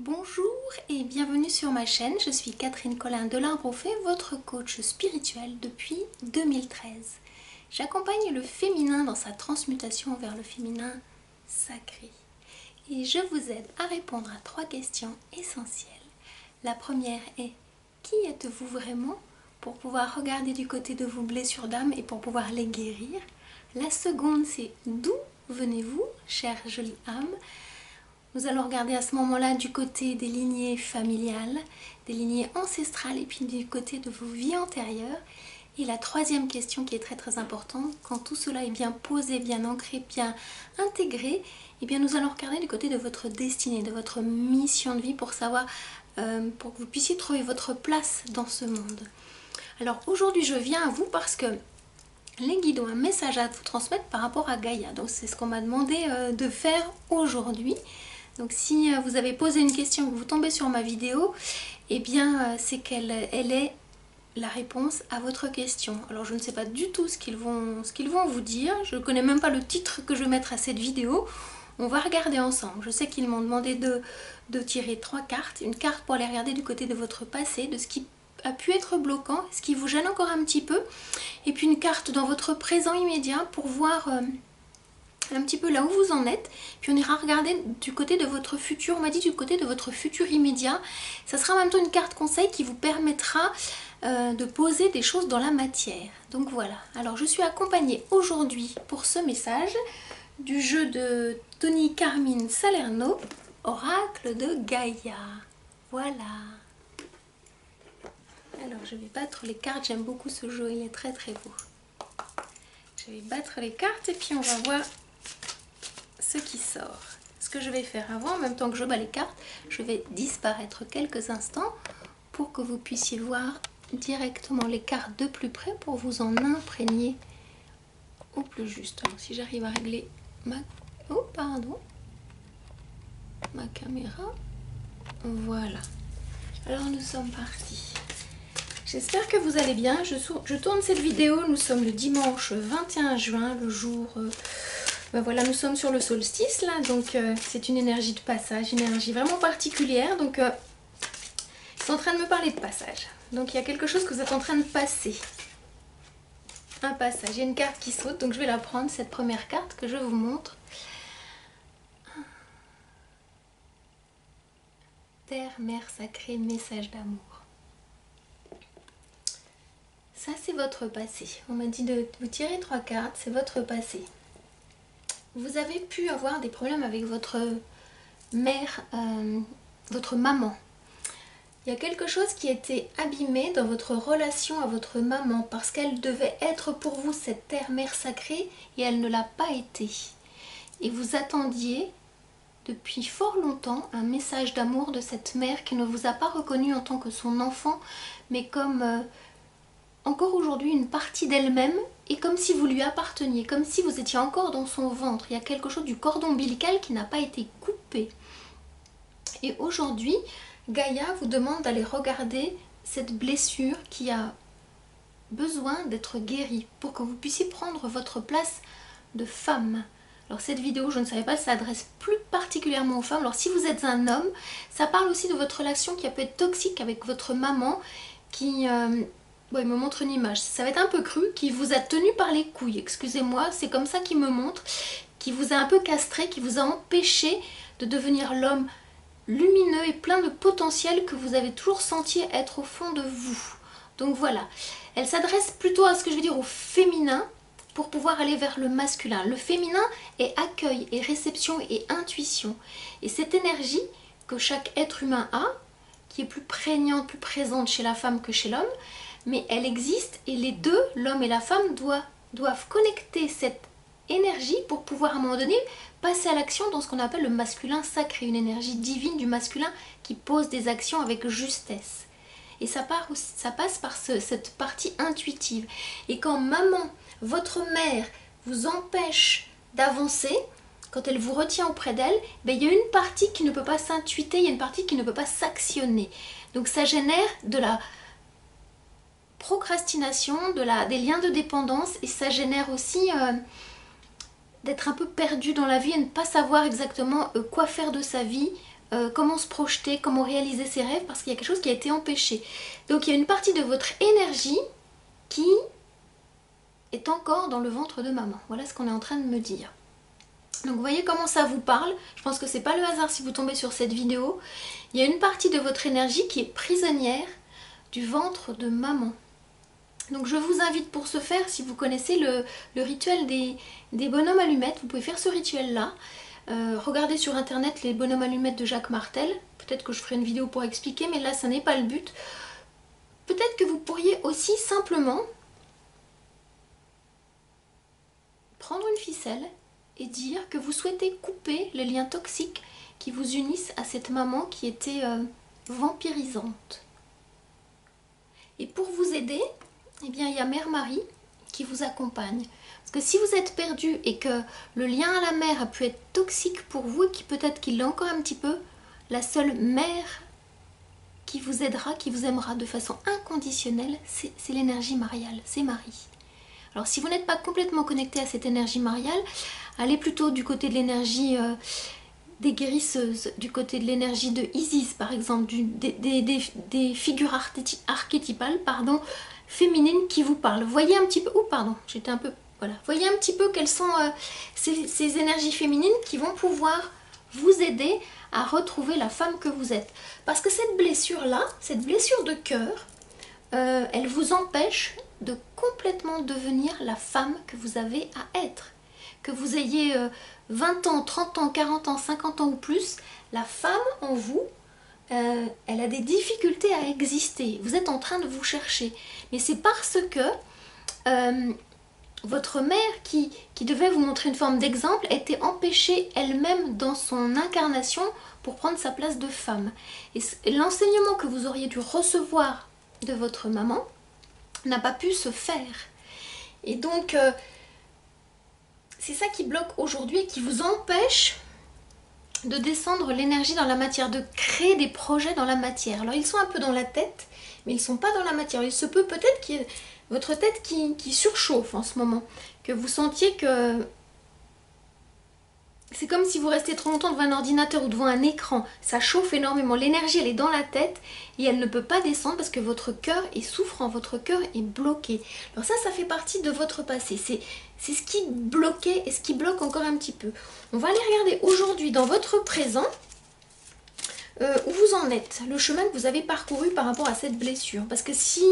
Bonjour et bienvenue sur ma chaîne, je suis Catherine Collin de l'Arbre au Fée, votre coach spirituel depuis 2013. J'accompagne le féminin dans sa transmutation vers le féminin sacré. Et je vous aide à répondre à 3 questions essentielles. La première est: qui êtes-vous vraiment? Pour pouvoir regarder du côté de vos blessures d'âme et pour pouvoir les guérir. La seconde, c'est: d'où venez-vous, chère jolie âme? Nous allons regarder à ce moment-là du côté des lignées familiales, des lignées ancestrales et puis du côté de vos vies antérieures. Et la troisième question qui est très importante, quand tout cela est bien posé, bien ancré, bien intégré, eh bien nous allons regarder du côté de votre destinée, de votre mission de vie pour savoir, pour que vous puissiez trouver votre place dans ce monde. Alors aujourd'hui je viens à vous parce que les guides ont un message à vous transmettre par rapport à Gaïa. Donc c'est ce qu'on m'a demandé de faire aujourd'hui. Donc si vous avez posé une question, que vous tombez sur ma vidéo, eh bien c'est qu'elle est la réponse à votre question. Alors je ne sais pas du tout ce qu'ils vont vous dire, je ne connais même pas le titre que je vais mettre à cette vidéo. On va regarder ensemble. Je sais qu'ils m'ont demandé de tirer 3 cartes. Une carte pour aller regarder du côté de votre passé, de ce qui a pu être bloquant, ce qui vous gêne encore un petit peu. Et puis une carte dans votre présent immédiat pour voir un petit peu là où vous en êtes. Puis on ira regarder du côté de votre futur. On m'a dit du côté de votre futur immédiat. Ça sera en même temps une carte conseil qui vous permettra de poser des choses dans la matière. Donc voilà. Alors je suis accompagnée aujourd'hui pour ce message du jeu de Tony Carmine Salerno, Oracle de Gaïa. Voilà. Alors je vais battre les cartes. J'aime beaucoup ce jeu. Il est très beau. Je vais battre les cartes et puis on va voir ce qui sort. Ce que je vais faire avant, en même temps que je bats les cartes, je vais disparaître quelques instants pour que vous puissiez voir directement les cartes de plus près pour vous en imprégner au plus juste. Alors si j'arrive à régler ma... Oh pardon, ma caméra. Voilà. Alors nous sommes partis. J'espère que vous allez bien. Je tourne cette vidéo, nous sommes le dimanche 21 juin, le jour... Ben voilà, nous sommes sur le solstice là, donc c'est une énergie de passage, une énergie vraiment particulière. Donc ils sont en train de me parler de passage. Donc il y a quelque chose que vous êtes en train de passer. Un passage, il y a une carte qui saute, donc je vais la prendre, cette première carte que je vous montre. Terre, mère sacrée, message d'amour. Ça c'est votre passé. On m'a dit de vous tirer 3 cartes, c'est votre passé. Vous avez pu avoir des problèmes avec votre mère, votre maman. Il y a quelque chose qui était abîmé dans votre relation à votre maman parce qu'elle devait être pour vous cette terre-mère sacrée et elle ne l'a pas été. Et vous attendiez depuis fort longtemps un message d'amour de cette mère qui ne vous a pas reconnu en tant que son enfant, mais comme encore aujourd'hui une partie d'elle-même, et comme si vous lui apparteniez, comme si vous étiez encore dans son ventre. Il y a quelque chose du cordon ombilical qui n'a pas été coupé. Et aujourd'hui, Gaïa vous demande d'aller regarder cette blessure qui a besoin d'être guérie pour que vous puissiez prendre votre place de femme. Alors cette vidéo, je ne savais pas, ça s'adresse plus particulièrement aux femmes. Alors si vous êtes un homme, ça parle aussi de votre relation qui a pu être toxique avec votre maman qui... Bon, il me montre une image, ça va être un peu cru, qui vous a tenu par les couilles, excusez-moi, c'est comme ça qu'il me montre, qui vous a un peu castré, qui vous a empêché de devenir l'homme lumineux et plein de potentiel que vous avez toujours senti être au fond de vous. Donc voilà, elle s'adresse plutôt à ce que je veux dire au féminin pour pouvoir aller vers le masculin. Le féminin est accueil et réception et intuition. Et cette énergie que chaque être humain a, qui est plus prégnante, plus présente chez la femme que chez l'homme, mais elle existe et les deux, l'homme et la femme, doivent connecter cette énergie pour pouvoir à un moment donné passer à l'action dans ce qu'on appelle le masculin sacré, une énergie divine du masculin qui pose des actions avec justesse. Et ça passe par cette partie intuitive. Et quand maman, votre mère, vous empêche d'avancer, quand elle vous retient auprès d'elle, ben, il y a une partie qui ne peut pas s'intuiter, il y a une partie qui ne peut pas s'actionner. Donc ça génère de la procrastination, des liens de dépendance, et ça génère aussi d'être un peu perdu dans la vie et ne pas savoir exactement quoi faire de sa vie, comment se projeter, comment réaliser ses rêves, parce qu'il y a quelque chose qui a été empêché. Donc il y a une partie de votre énergie qui est encore dans le ventre de maman. Voilà ce qu'on est en train de me dire. Donc vous voyez comment ça vous parle. Je pense que c'est pas le hasard si vous tombez sur cette vidéo. Il y a une partie de votre énergie qui est prisonnière du ventre de maman. Donc je vous invite pour ce faire, si vous connaissez le rituel des bonhommes allumettes, vous pouvez faire ce rituel-là. Regardez sur internet les bonhommes allumettes de Jacques Martel. Peut-être que je ferai une vidéo pour expliquer, mais là ça n'est pas le but. Peut-être que vous pourriez aussi simplement prendre une ficelle et dire que vous souhaitez couper les liens toxiques qui vous unissent à cette maman qui était vampirisante. Et pour vous aider, eh bien, il y a Mère Marie qui vous accompagne. Parce que si vous êtes perdu et que le lien à la mère a pu être toxique pour vous et qui peut-être qu'il l'est encore un petit peu, la seule mère qui vous aidera, qui vous aimera de façon inconditionnelle, c'est l'énergie mariale, c'est Marie. Alors si vous n'êtes pas complètement connecté à cette énergie mariale, allez plutôt du côté de l'énergie des guérisseuses, du côté de l'énergie de Isis par exemple, des figures archétypales, pardon, féminines qui vous parlent. Voyez un petit peu, voyez un petit peu quelles sont ces énergies féminines qui vont pouvoir vous aider à retrouver la femme que vous êtes. Parce que cette blessure-là, cette blessure de cœur, elle vous empêche de complètement devenir la femme que vous avez à être. Que vous ayez 20 ans, 30 ans, 40 ans, 50 ans ou plus, la femme en vous, elle a des difficultés à exister. Vous êtes en train de vous chercher. Mais c'est parce que votre mère qui devait vous montrer une forme d'exemple était empêchée elle-même dans son incarnation pour prendre sa place de femme. Et l'enseignement que vous auriez dû recevoir de votre maman n'a pas pu se faire. Et donc, c'est ça qui bloque aujourd'hui et qui vous empêche de descendre l'énergie dans la matière, de créer des projets dans la matière. Alors, ils sont un peu dans la tête, mais ils ne sont pas dans la matière. Il se peut peut-être qu'il y ait votre tête qui surchauffe en ce moment, que vous sentiez que c'est comme si vous restez trop longtemps devant un ordinateur ou devant un écran, ça chauffe énormément, l'énergie elle est dans la tête et elle ne peut pas descendre parce que votre cœur est souffrant, votre cœur est bloqué. Alors ça fait partie de votre passé, c'est ce qui bloquait et ce qui bloque encore un petit peu. On va aller regarder aujourd'hui dans votre présent où vous en êtes, le chemin que vous avez parcouru par rapport à cette blessure. Parce que si...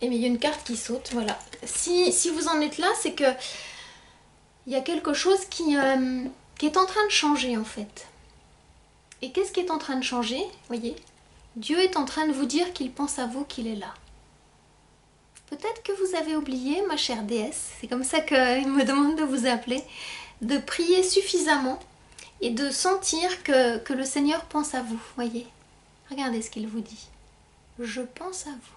Eh bien, il y a une carte qui saute, voilà. Si vous en êtes là, c'est que il y a quelque chose qui est en train de changer en fait. Et qu'est-ce qui est en train de changer? Voyez, Dieu est en train de vous dire qu'il pense à vous, qu'il est là. Peut-être que vous avez oublié, ma chère déesse, c'est comme ça qu'il me demande de vous appeler, de prier suffisamment et de sentir que le Seigneur pense à vous, voyez. Regardez ce qu'il vous dit. Je pense à vous.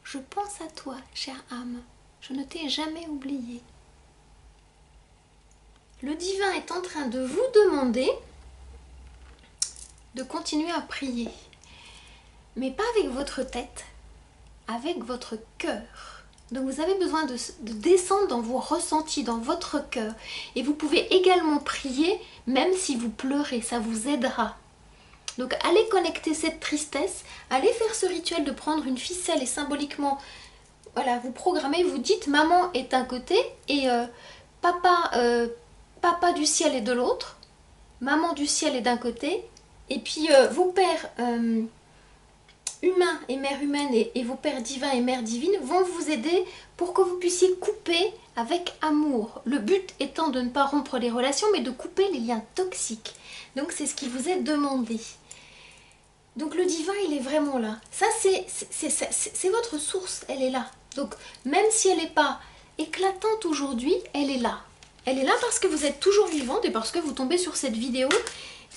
Je pense à toi, chère âme. Je ne t'ai jamais oublié. Le divin est en train de vous demander de continuer à prier. Mais pas avec votre tête, avec votre cœur. Donc vous avez besoin de descendre dans vos ressentis, dans votre cœur. Et vous pouvez également prier, même si vous pleurez, ça vous aidera. Donc allez connecter cette tristesse, allez faire ce rituel de prendre une ficelle et symboliquement, voilà, vous programmez, vous dites maman est d'un côté et papa du ciel est de l'autre, maman du ciel est d'un côté, et puis vos pères humains et mères humaines et vos pères divins et mères divines vont vous aider pour que vous puissiez couper avec amour. Le but étant de ne pas rompre les relations, mais de couper les liens toxiques. Donc c'est ce qui vous est demandé. Donc le divin, il est vraiment là. Ça, c'est votre source, elle est là. Donc même si elle n'est pas éclatante aujourd'hui, elle est là. Elle est là parce que vous êtes toujours vivante et parce que vous tombez sur cette vidéo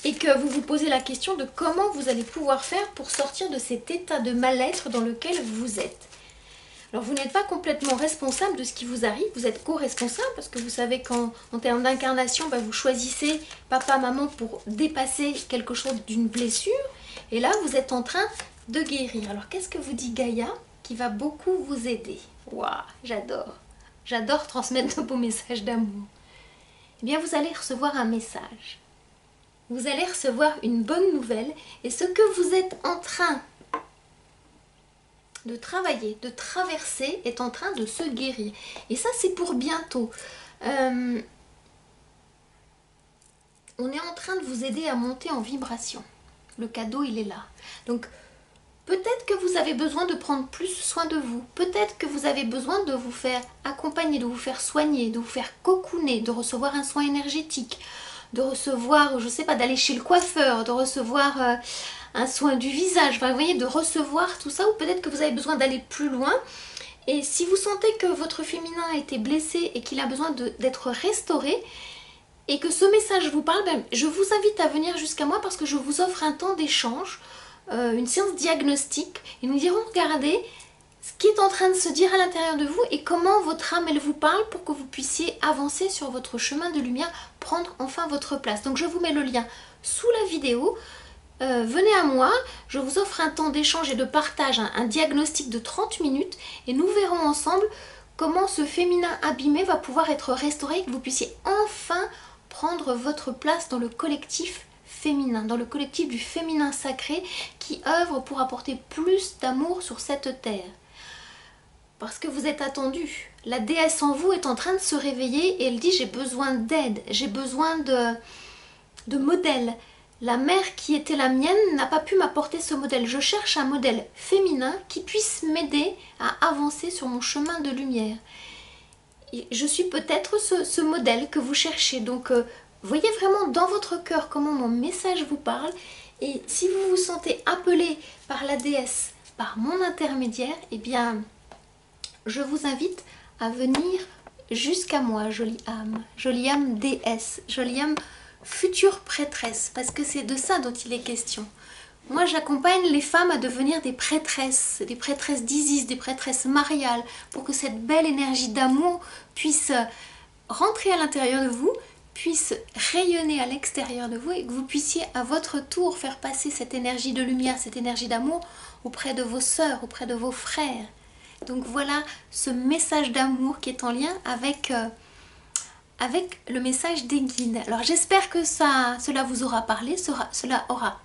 et que vous vous posez la question de comment vous allez pouvoir faire pour sortir de cet état de mal-être dans lequel vous êtes. Alors vous n'êtes pas complètement responsable de ce qui vous arrive, vous êtes co-responsable parce que vous savez qu'en termes d'incarnation, vous choisissez papa, maman pour dépasser quelque chose d'une blessure. Et là, vous êtes en train de guérir. Alors, qu'est-ce que vous dit Gaïa qui va beaucoup vous aider? Waouh, j'adore. J'adore transmettre de beaux messages d'amour. Eh bien, vous allez recevoir un message. vous allez recevoir une bonne nouvelle et ce que vous êtes en train de travailler, de traverser est en train de se guérir. Et ça, c'est pour bientôt. On est en train de vous aider à monter en vibration. Le cadeau, il est là. Donc, peut-être que vous avez besoin de prendre plus soin de vous. Peut-être que vous avez besoin de vous faire accompagner, de vous faire soigner, de vous faire cocooner, de recevoir un soin énergétique, de recevoir, je ne sais pas, d'aller chez le coiffeur, de recevoir un soin du visage, enfin, vous voyez, de recevoir tout ça, ou peut-être que vous avez besoin d'aller plus loin. Et si vous sentez que votre féminin a été blessé et qu'il a besoin d'être restauré, et que ce message vous parle, ben, je vous invite à venir jusqu'à moi parce que je vous offre un temps d'échange, une séance diagnostique, et nous irons regarder ce qui est en train de se dire à l'intérieur de vous et comment votre âme elle vous parle pour que vous puissiez avancer sur votre chemin de lumière, prendre enfin votre place. Donc je vous mets le lien sous la vidéo. Venez à moi, je vous offre un temps d'échange et de partage, un diagnostic de 30 minutes et nous verrons ensemble comment ce féminin abîmé va pouvoir être restauré et que vous puissiez enfin prendre votre place dans le collectif féminin, dans le collectif du féminin sacré qui œuvre pour apporter plus d'amour sur cette terre. Parce que vous êtes attendu. La déesse en vous est en train de se réveiller et elle dit j'ai besoin d'aide, j'ai besoin de modèles. La mère qui était la mienne n'a pas pu m'apporter ce modèle. Je cherche un modèle féminin qui puisse m'aider à avancer sur mon chemin de lumière. Et je suis peut-être ce modèle que vous cherchez. Donc voyez vraiment dans votre cœur comment mon message vous parle. Et si vous vous sentez appelé par la déesse, par mon intermédiaire, eh bien je vous invite à venir jusqu'à moi, jolie âme déesse, jolie âme future prêtresse, parce que c'est de ça dont il est question. Moi, j'accompagne les femmes à devenir des prêtresses d'Isis, des prêtresses mariales, pour que cette belle énergie d'amour puisse rentrer à l'intérieur de vous, puisse rayonner à l'extérieur de vous et que vous puissiez à votre tour faire passer cette énergie de lumière, cette énergie d'amour auprès de vos sœurs, auprès de vos frères. Donc voilà ce message d'amour qui est en lien avec le message des guides. Alors j'espère que cela vous aura parlé, cela aura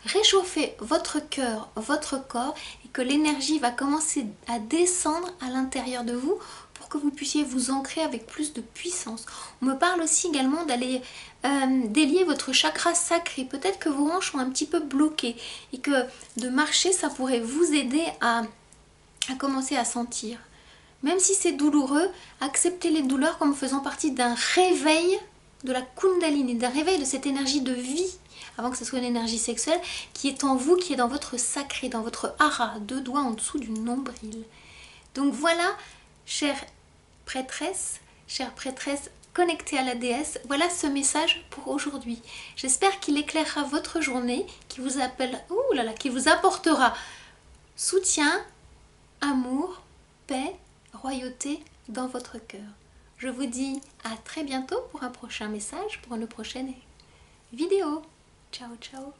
réchauffé votre cœur, votre corps et que l'énergie va commencer à descendre à l'intérieur de vous pour que vous puissiez vous ancrer avec plus de puissance. On me parle aussi également d'aller délier votre chakra sacré. Peut-être que vos hanches sont un petit peu bloquées et que de marcher ça pourrait vous aider à commencer à sentir. Même si c'est douloureux, acceptez les douleurs comme faisant partie d'un réveil de la Kundalini, d'un réveil de cette énergie de vie, avant que ce soit une énergie sexuelle, qui est en vous, qui est dans votre sacré, dans votre hara, 2 doigts en dessous du nombril. Donc voilà, chère prêtresse connectée à la déesse, voilà ce message pour aujourd'hui. J'espère qu'il éclairera votre journée, qui vous qui vous apportera soutien, amour, paix, royauté dans votre cœur. Je vous dis à très bientôt pour un prochain message, pour une prochaine vidéo. Ciao, ciao.